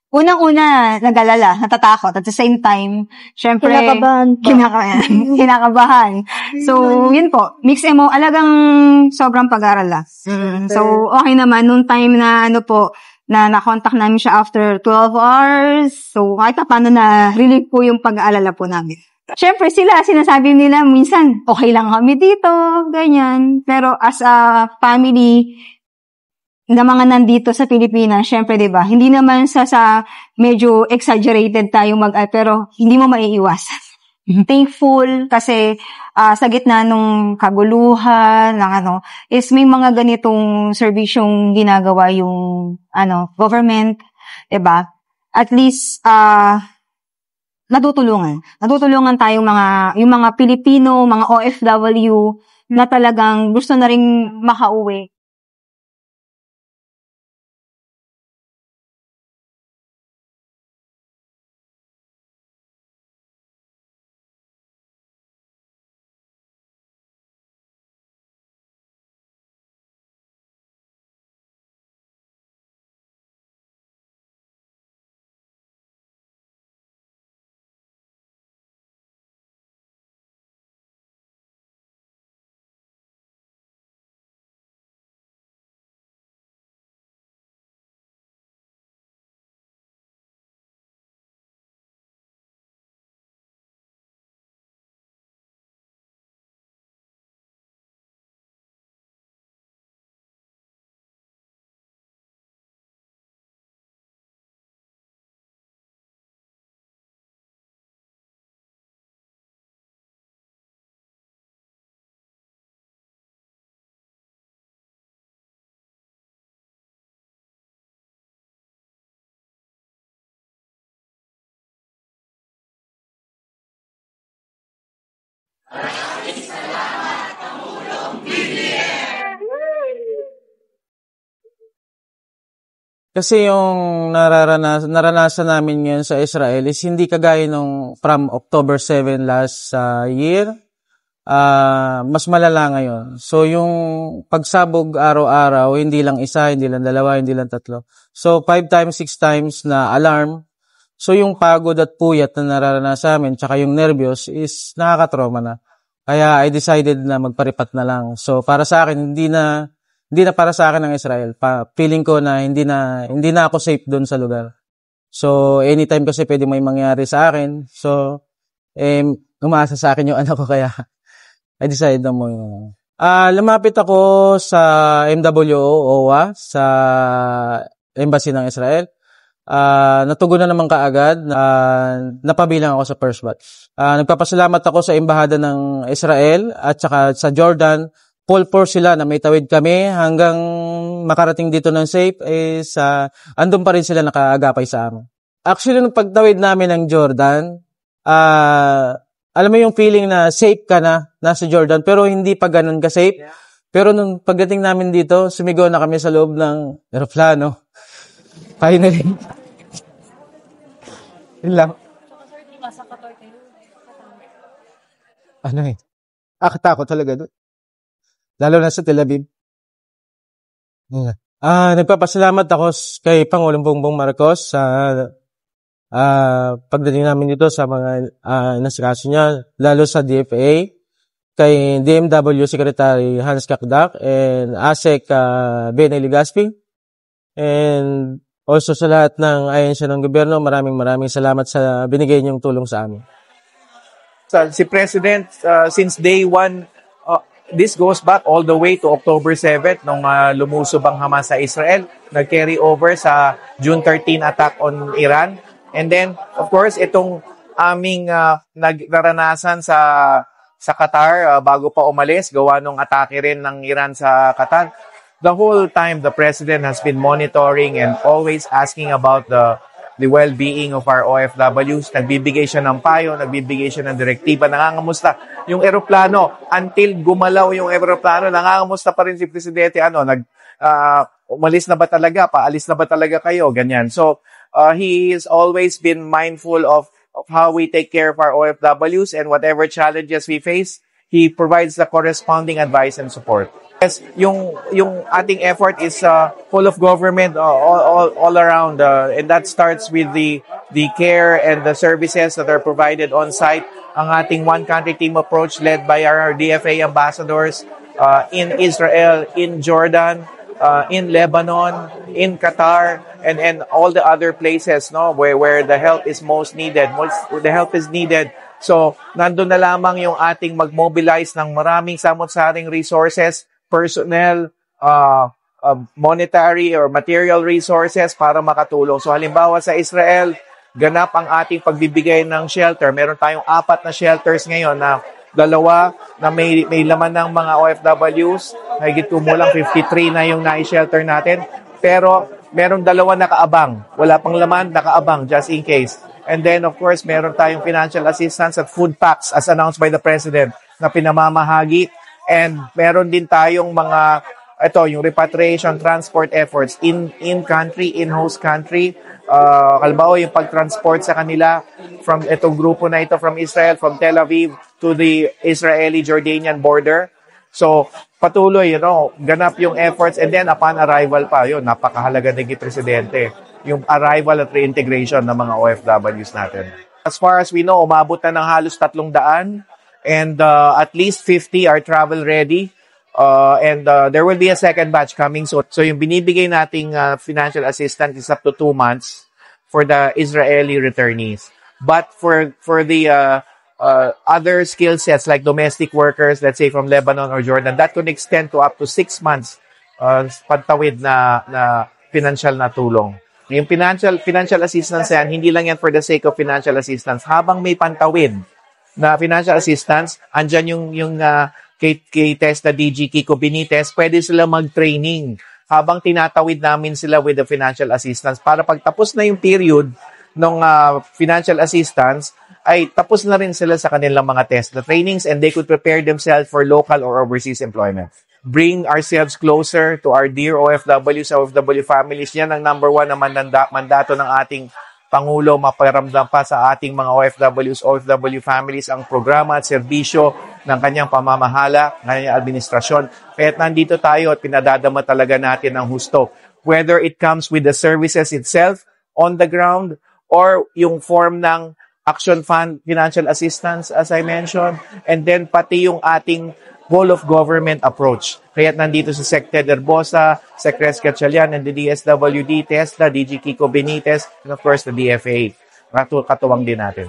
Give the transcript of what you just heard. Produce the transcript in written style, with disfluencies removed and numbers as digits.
unang-una, nag-alala, natatakot. At the same time, syempre, kinakabahan. So, yun po. Mix emo, alagang sobrang pag-aral lang. So, okay naman. Nung time na, na na-contact namin siya after 12 hours. So, kahit paano na relief po yung pag-aalala po namin. Syempre, sinasabi nila, minsan, okay lang kami dito, ganyan. Pero as a family, na mga nandito sa Pilipinas, syempre, diba, hindi naman sa medyo exaggerated tayo pero hindi mo maiiwasan. Thankful kasi sa gitna nung kaguluhan, is may mga ganitong serbisyong ginagawa yung government, diba? At least natutulungan tayong yung mga Pilipino, mga OFW na talagang gusto na ring makauwi. Kasi yung naranasan namin ngayon sa Israel is hindi kagaya nung from October 7 last year. Mas malala ngayon. So yung pagsabog araw-araw, hindi lang isa, hindi lang dalawa, hindi lang tatlo. So 5 times, 6 times na alarm. So yung pagod at puyat na nararanasan namin, tsaka yung nervyos is nakakatrauma na. Kaya I decided na magparipat na lang. So para sa akin, hindi na para sa akin ng Israel. Feeling ko na hindi na ako safe doon sa lugar. So anytime kasi pwede may mangyari sa akin. So umaasa sa akin yung anak ko, kaya I decided na mo. Lumapit ako sa MWO, OWA, sa embassy ng Israel. Natugunan naman kaagad. Napabilang ako sa first batch. Nagpapasalamat ako sa embahada ng Israel at saka sa Jordan. Full force sila na may tawid kami hanggang makarating dito ng safe is andun pa rin sila nakaagapay sa amin. Actually, nung pagtawid namin ng Jordan, alam mo yung feeling na safe ka na, nasa Jordan, pero hindi pa ganun ka-safe. Yeah. Pero nung pagdating namin dito, sumigaw na kami sa loob ng aeroplano. Finally. Yun lang. Katakot talaga doon. Lalo na sa Tel Aviv. Nagpapasalamat ako kay Pangulong Bongbong Marcos sa pagdating namin dito sa mga nasikaso niya, lalo sa DFA, kay DMW Secretary Hans Kakdak, and ASEC Benny Ligaspi, and also sa lahat ng ahensya ng gobyerno. Maraming salamat sa binigay niyong tulong sa amin. Si President, since day one, this goes back all the way to October 7 nung lumusob ang Hamas sa Israel. Nag-carry over sa June 13 attack on Iran. And then, of course, itong aming naranasan sa Qatar bago pa umalis, gawa nung atake rin ng Iran sa Qatar. The whole time, the President has been monitoring and always asking about the well-being of our OFWs. Nagbibigay siya ng payo, nagbibigay siya ng direktiba, nangangamusta yung eroplano. Until gumalaw yung eroplano, nangangamusta pa rin si Presidente. Umalis na ba talaga? Paalis na ba talaga kayo? Ganyan. So, he has always been mindful of how we take care of our OFWs, and whatever challenges we face, he provides the corresponding advice and support. Yes, yung ating effort is full of government all around, and that starts with the care and the services that are provided on site. Ang ating one country team approach led by our DFA ambassadors in Israel, in Jordan, in Lebanon, in Qatar, and all the other places, no, where the help is most needed. The help is needed. So, nandun na lamang yung ating mag-mobilize ng maraming samot-saring resources, personnel, monetary or material resources para makatulong. So halimbawa sa Israel, ganap ang ating pagbibigay ng shelter. Meron tayong 4 na shelters ngayon na 2 na may laman ng mga OFWs. Higit kumulang 53 na yung nai-shelter natin. Pero meron 2 nakaabang. Wala pang laman, nakaabang just in case. And then of course, meron tayong financial assistance at food packs as announced by the President na pinamamahagi. And meron din tayong mga, yung repatriation transport efforts in country, in host country. Halimbawa yung pag-transport sa kanila from itong grupo na ito from Israel, from Tel Aviv to the Israeli-Jordanian border. So, patuloy, ganap yung efforts. And then upon arrival pa, napakahalaga din kay Presidente, yung arrival at reintegration ng mga OFWs natin. As far as we know, umabot na ng halos 300. And at least 50 are travel ready. And there will be a second batch coming soon. So yung binibigay nating financial assistance is up to 2 months for the Israeli returnees. But for the other skill sets like domestic workers, let's say from Lebanon or Jordan, that could extend to up to 6 months pantawid na financial na tulong. Yung financial assistance yan, hindi lang yan for the sake of financial assistance. Habang may pantawid na financial assistance, andyan yung kay TESDA DG Kiko Benitez, pwede sila mag-training habang tinatawid namin sila with the financial assistance para pagtapos na yung period ng financial assistance, ay tapos na rin sila sa kanilang mga TESDA trainings and they could prepare themselves for local or overseas employment. Bring ourselves closer to our dear OFWs, OFW families. Yan ang number 1 na mandato ng ating Pangulo, maparamdam pa sa ating mga OFWs, OFW families ang programa at serbisyo ng kanyang pamamahala, kanyang administrasyon. Kaya't nandito tayo at pinadadama talaga natin ang husto. Whether it comes with the services itself on the ground or yung form ng Action Fund, financial assistance as I mentioned, and then pati yung ating whole of government approach. Kaya't nandito si Sec. Ted Herbosa, Sec. Res Gatchalian, and the DSWD, TESDA, DG Kiko Benitez, and of course the DFA. Katuwang din natin.